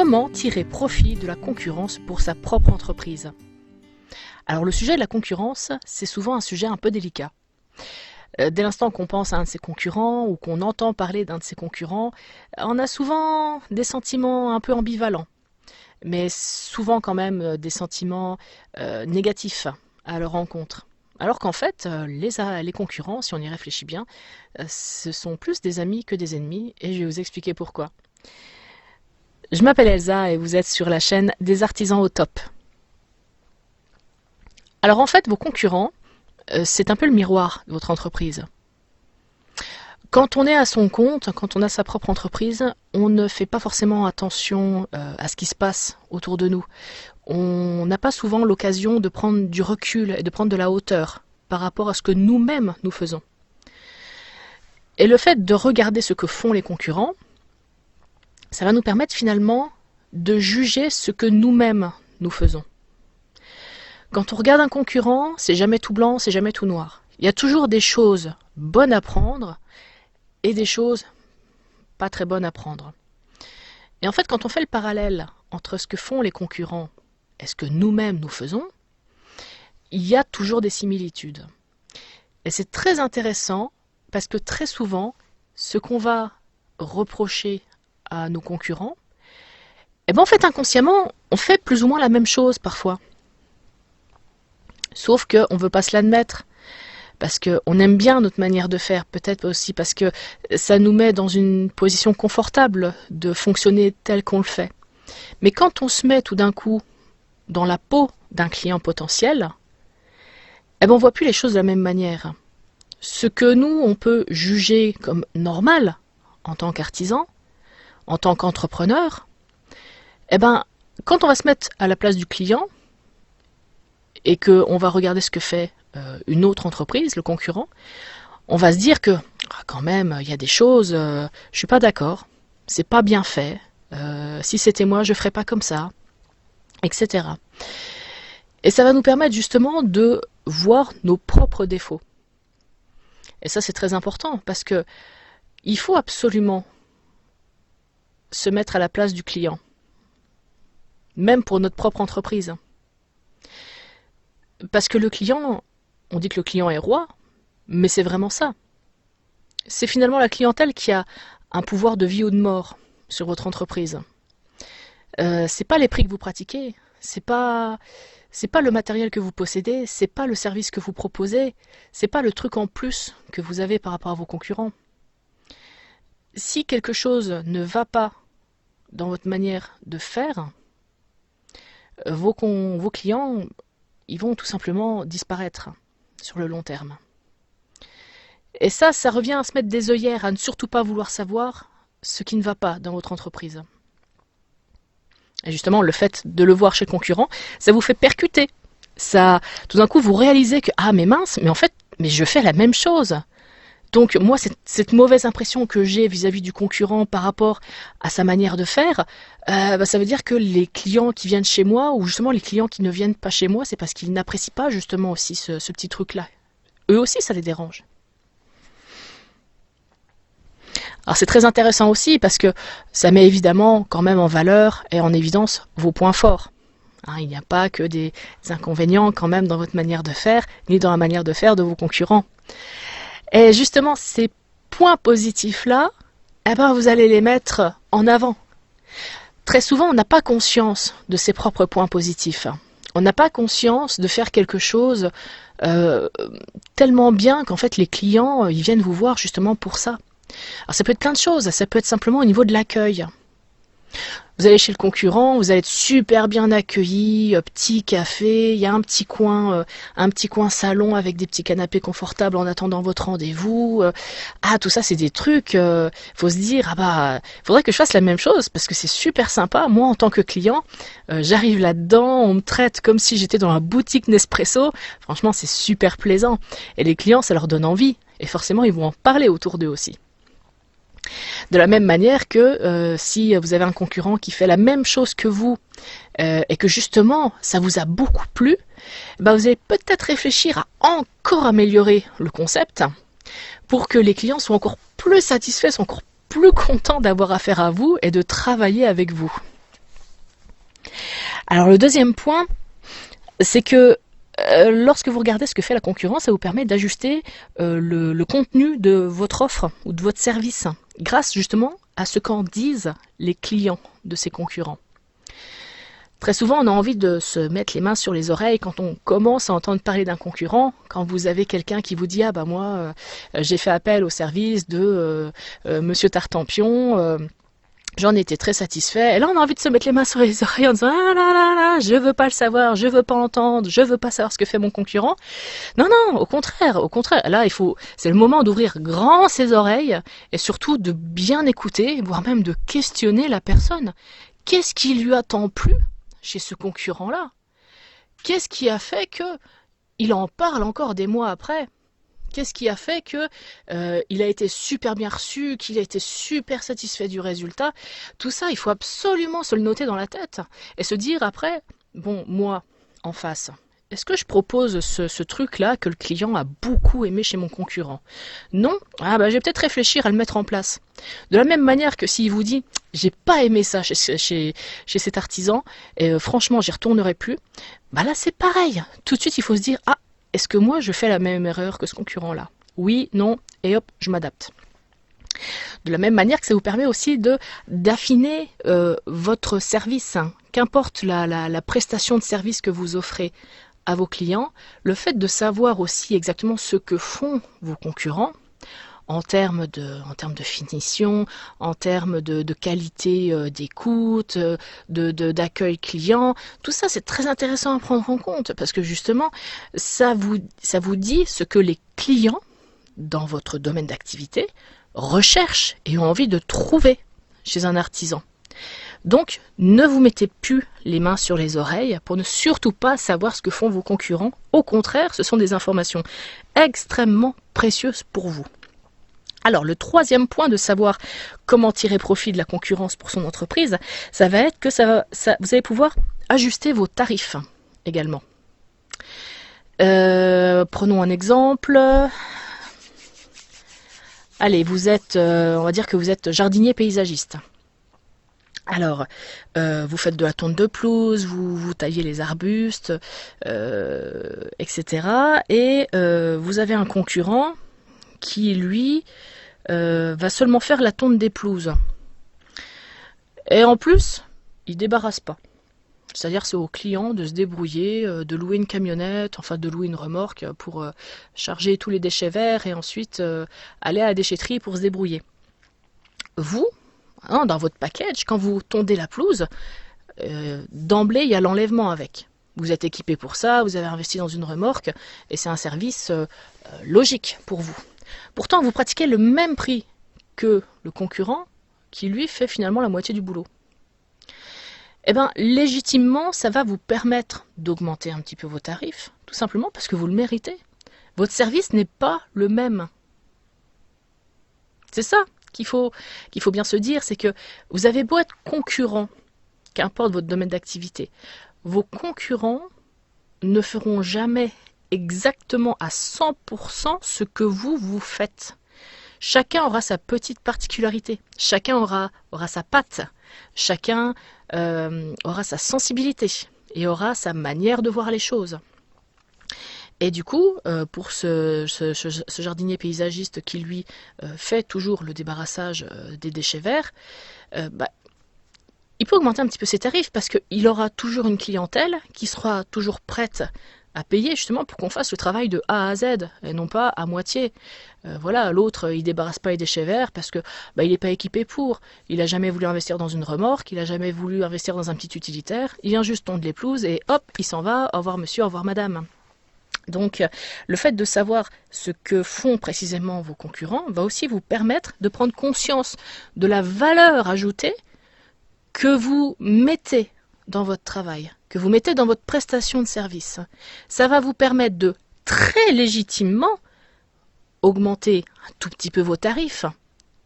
Comment tirer profit de la concurrence pour sa propre entreprise? Alors le sujet de la concurrence, c'est souvent un sujet un peu délicat. Dès l'instant qu'on pense à un de ses concurrents ou qu'on entend parler d'un de ses concurrents, on a souvent des sentiments un peu ambivalents, mais souvent quand même des sentiments négatifs à leur rencontre. Alors qu'en fait, les concurrents, si on y réfléchit bien, ce sont plus des amis que des ennemis, et je vais vous expliquer pourquoi. Je m'appelle Elsa et vous êtes sur la chaîne des artisans au top. Alors en fait, vos concurrents, c'est un peu le miroir de votre entreprise. Quand on est à son compte, quand on a sa propre entreprise, on ne fait pas forcément attention à ce qui se passe autour de nous. On n'a pas souvent l'occasion de prendre du recul et de prendre de la hauteur par rapport à ce que nous-mêmes nous faisons. Et le fait de regarder ce que font les concurrents, ça va nous permettre finalement de juger ce que nous-mêmes nous faisons. Quand on regarde un concurrent, c'est jamais tout blanc, c'est jamais tout noir. Il y a toujours des choses bonnes à prendre et des choses pas très bonnes à prendre. Et en fait, quand on fait le parallèle entre ce que font les concurrents et ce que nous-mêmes nous faisons, il y a toujours des similitudes. Et c'est très intéressant parce que très souvent, ce qu'on va reprocher à nos concurrents, eh ben en fait inconsciemment, on fait plus ou moins la même chose parfois. Sauf qu'on ne veut pas se l'admettre, parce qu'on aime bien notre manière de faire, peut-être aussi parce que ça nous met dans une position confortable de fonctionner tel qu'on le fait. Mais quand on se met tout d'un coup dans la peau d'un client potentiel, eh ben on ne voit plus les choses de la même manière. Ce que nous, on peut juger comme normal en tant qu'artisan, en tant qu'entrepreneur, eh ben, quand on va se mettre à la place du client et qu'on va regarder ce que fait une autre entreprise, le concurrent, on va se dire que quand même, il y a des choses, je suis pas d'accord, c'est pas bien fait, si c'était moi, je ferais pas comme ça, etc. Et ça va nous permettre justement de voir nos propres défauts. Et ça, c'est très important parce que il faut absolument se mettre à la place du client, même pour notre propre entreprise. Parce que le client, on dit que le client est roi, mais c'est vraiment ça. C'est finalement la clientèle qui a un pouvoir de vie ou de mort sur votre entreprise. C'est pas les prix que vous pratiquez, c'est pas le matériel que vous possédez, c'est pas le service que vous proposez, c'est pas le truc en plus que vous avez par rapport à vos concurrents. Si quelque chose ne va pas dans votre manière de faire, vos clients, ils vont tout simplement disparaître sur le long terme. Et ça revient à se mettre des œillères, à ne surtout pas vouloir savoir ce qui ne va pas dans votre entreprise. Et justement, le fait de le voir chez le concurrent, ça vous fait percuter. Ça, tout d'un coup, vous réalisez que ah mais mince, mais en fait, mais je fais la même chose. Donc moi, cette mauvaise impression que j'ai vis-à-vis du concurrent par rapport à sa manière de faire, ça veut dire que les clients qui viennent chez moi, ou justement les clients qui ne viennent pas chez moi, c'est parce qu'ils n'apprécient pas justement aussi ce petit truc-là. Eux aussi, ça les dérange. Alors c'est très intéressant aussi parce que ça met évidemment quand même en valeur et en évidence vos points forts. Hein, il n'y a pas que des inconvénients quand même dans votre manière de faire, ni dans la manière de faire de vos concurrents. Et justement, ces points positifs-là, eh ben, vous allez les mettre en avant. Très souvent, on n'a pas conscience de ses propres points positifs. On n'a pas conscience de faire quelque chose tellement bien qu'en fait, les clients, ils viennent vous voir justement pour ça. Alors ça peut être plein de choses, ça peut être simplement au niveau de l'accueil. Vous allez chez le concurrent, vous allez être super bien accueilli, petit café, il y a un petit coin salon avec des petits canapés confortables en attendant votre rendez-vous. Tout ça c'est des trucs, faut se dire ah bah faudrait que je fasse la même chose parce que c'est super sympa. Moi en tant que client, j'arrive là-dedans, on me traite comme si j'étais dans la boutique Nespresso. Franchement c'est super plaisant et les clients ça leur donne envie et forcément ils vont en parler autour d'eux aussi. De la même manière que si vous avez un concurrent qui fait la même chose que vous et que justement ça vous a beaucoup plu, vous allez peut-être réfléchir à encore améliorer le concept pour que les clients soient encore plus satisfaits, soient encore plus contents d'avoir affaire à vous et de travailler avec vous. Alors le deuxième point, c'est que lorsque vous regardez ce que fait la concurrence, ça vous permet d'ajuster le contenu de votre offre ou de votre service grâce justement à ce qu'en disent les clients de ces concurrents. Très souvent, on a envie de se mettre les mains sur les oreilles quand on commence à entendre parler d'un concurrent, quand vous avez quelqu'un qui vous dit « Ah bah moi, j'ai fait appel au service de Monsieur Tartampion, j'en étais très satisfait. » Et là, on a envie de se mettre les mains sur les oreilles en disant « Ah là là là, je veux pas le savoir, je veux pas entendre, je veux pas savoir ce que fait mon concurrent. » Non, non, au contraire, au contraire. Là, c'est le moment d'ouvrir grand ses oreilles et surtout de bien écouter, voire même de questionner la personne. Qu'est-ce qui lui a tant plu chez ce concurrent-là? Qu'est-ce qui a fait que il en parle encore des mois après? Qu'est-ce qui a fait que il a été super bien reçu, qu'il a été super satisfait du résultat? Tout ça, il faut absolument se le noter dans la tête et se dire après, bon, moi, en face, est-ce que je propose ce truc-là que le client a beaucoup aimé chez mon concurrent? Non? Ah bah je vais peut-être réfléchir à le mettre en place. De la même manière que s'il vous dit j'ai pas aimé ça chez cet artisan et franchement j'y retournerai plus, bah là c'est pareil. Tout de suite il faut se dire ah, est-ce que moi je fais la même erreur que ce concurrent-là? Oui, non, et hop, je m'adapte. De la même manière que ça vous permet aussi d'affiner votre service, hein. Qu'importe la prestation de service que vous offrez à vos clients, le fait de savoir aussi exactement ce que font vos concurrents en termes de finition, en termes de qualité d'écoute, d'accueil client, tout ça c'est très intéressant à prendre en compte parce que justement ça vous dit ce que les clients dans votre domaine d'activité recherchent et ont envie de trouver chez un artisan. Donc, ne vous mettez plus les mains sur les oreilles pour ne surtout pas savoir ce que font vos concurrents. Au contraire, ce sont des informations extrêmement précieuses pour vous. Alors, le troisième point de savoir comment tirer profit de la concurrence pour son entreprise, ça va être que vous allez pouvoir ajuster vos tarifs également. Prenons un exemple. Allez, on va dire que vous êtes jardinier paysagiste. Alors, vous faites de la tonte de pelouse, vous taillez les arbustes, etc. Et vous avez un concurrent qui, lui, va seulement faire la tonte des pelouses. Et en plus, il débarrasse pas. C'est-à-dire c'est au client de se débrouiller, de louer une camionnette, enfin de louer une remorque pour charger tous les déchets verts et ensuite aller à la déchetterie pour se débrouiller. Vous, hein, dans votre package, quand vous tondez la pelouse, d'emblée il y a l'enlèvement avec. Vous êtes équipé pour ça, vous avez investi dans une remorque et c'est un service logique pour vous. Pourtant vous pratiquez le même prix que le concurrent qui lui fait finalement la moitié du boulot. Eh bien, légitimement, ça va vous permettre d'augmenter un petit peu vos tarifs, tout simplement parce que vous le méritez. Votre service n'est pas le même. C'est ça qu'il faut bien se dire, c'est que vous avez beau être concurrent, qu'importe votre domaine d'activité, vos concurrents ne feront jamais exactement à 100% ce que vous faites. Chacun aura sa petite particularité, chacun aura sa patte, chacun aura sa sensibilité et aura sa manière de voir les choses. Et du coup, pour ce jardinier paysagiste qui lui fait toujours le débarrassage des déchets verts, il peut augmenter un petit peu ses tarifs parce qu'il aura toujours une clientèle qui sera toujours prête à payer justement pour qu'on fasse le travail de A à Z et non pas à moitié. Voilà, l'autre il débarrasse pas les déchets verts parce que il n'est pas équipé pour. Il a jamais voulu investir dans une remorque, il a jamais voulu investir dans un petit utilitaire. Il vient juste tondre les pelouses et hop, il s'en va. Au revoir monsieur, au revoir madame. Donc le fait de savoir ce que font précisément vos concurrents va aussi vous permettre de prendre conscience de la valeur ajoutée que vous mettez dans votre travail, que vous mettez dans votre prestation de service. Ça va vous permettre de très légitimement augmenter un tout petit peu vos tarifs,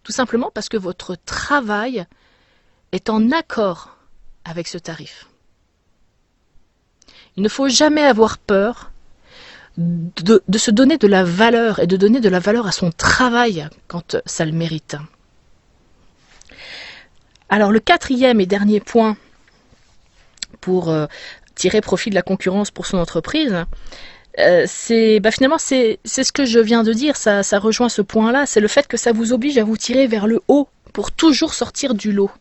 tout simplement parce que votre travail est en accord avec ce tarif. Il ne faut jamais avoir peur de se donner de la valeur et de donner de la valeur à son travail quand ça le mérite. Alors le quatrième et dernier point pour tirer profit de la concurrence pour son entreprise, finalement c'est ce que je viens de dire, ça rejoint ce point-là, c'est le fait que ça vous oblige à vous tirer vers le haut pour toujours sortir du lot.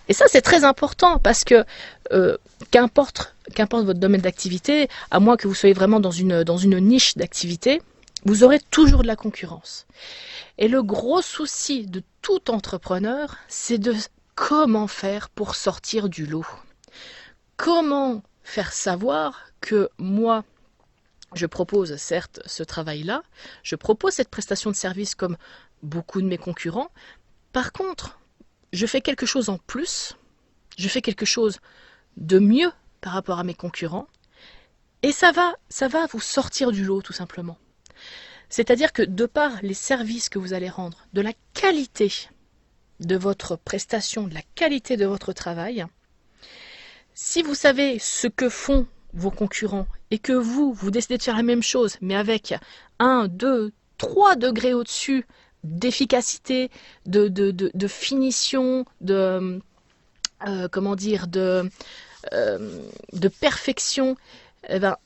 Et ça c'est très important parce que qu'importe votre domaine d'activité, à moins que vous soyez vraiment dans une niche d'activité, vous aurez toujours de la concurrence. Et le gros souci de tout entrepreneur, c'est de comment faire pour sortir du lot. Comment faire savoir que moi, je propose certes ce travail-là, je propose cette prestation de service comme beaucoup de mes concurrents. Par contre, je fais quelque chose en plus, je fais quelque chose de mieux par rapport à mes concurrents, et ça va vous sortir du lot tout simplement. C'est-à-dire que de par les services que vous allez rendre, de la qualité de votre prestation, de la qualité de votre travail, si vous savez ce que font vos concurrents et que vous décidez de faire la même chose, mais avec 1, 2, 3 degrés au-dessus d'efficacité, de finition, de perfection, eh ben,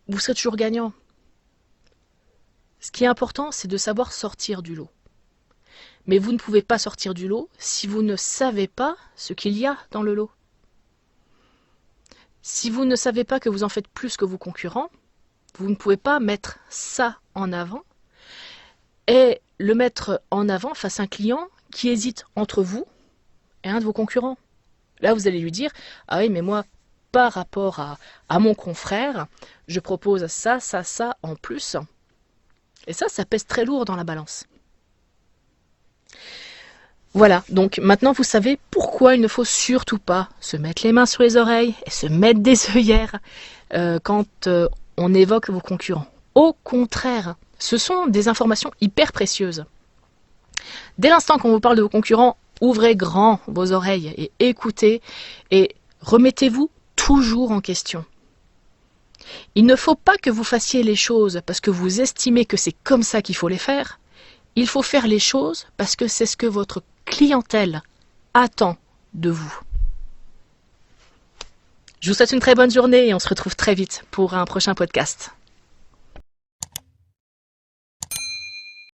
vous serez toujours gagnant. Ce qui est important, c'est de savoir sortir du lot. Mais vous ne pouvez pas sortir du lot si vous ne savez pas ce qu'il y a dans le lot. Si vous ne savez pas que vous en faites plus que vos concurrents, vous ne pouvez pas mettre ça en avant et le mettre en avant face à un client qui hésite entre vous et un de vos concurrents. Là, vous allez lui dire « Ah oui, mais moi, par rapport à mon confrère, je propose ça en plus. » Et ça pèse très lourd dans la balance. Voilà, donc maintenant vous savez pourquoi il ne faut surtout pas se mettre les mains sur les oreilles et se mettre des œillères quand on évoque vos concurrents. Au contraire, ce sont des informations hyper précieuses. Dès l'instant qu'on vous parle de vos concurrents, ouvrez grand vos oreilles et écoutez et remettez-vous toujours en question. Il ne faut pas que vous fassiez les choses parce que vous estimez que c'est comme ça qu'il faut les faire. Il faut faire les choses parce que c'est ce que votre clientèle attend de vous. Je vous souhaite une très bonne journée et on se retrouve très vite pour un prochain podcast.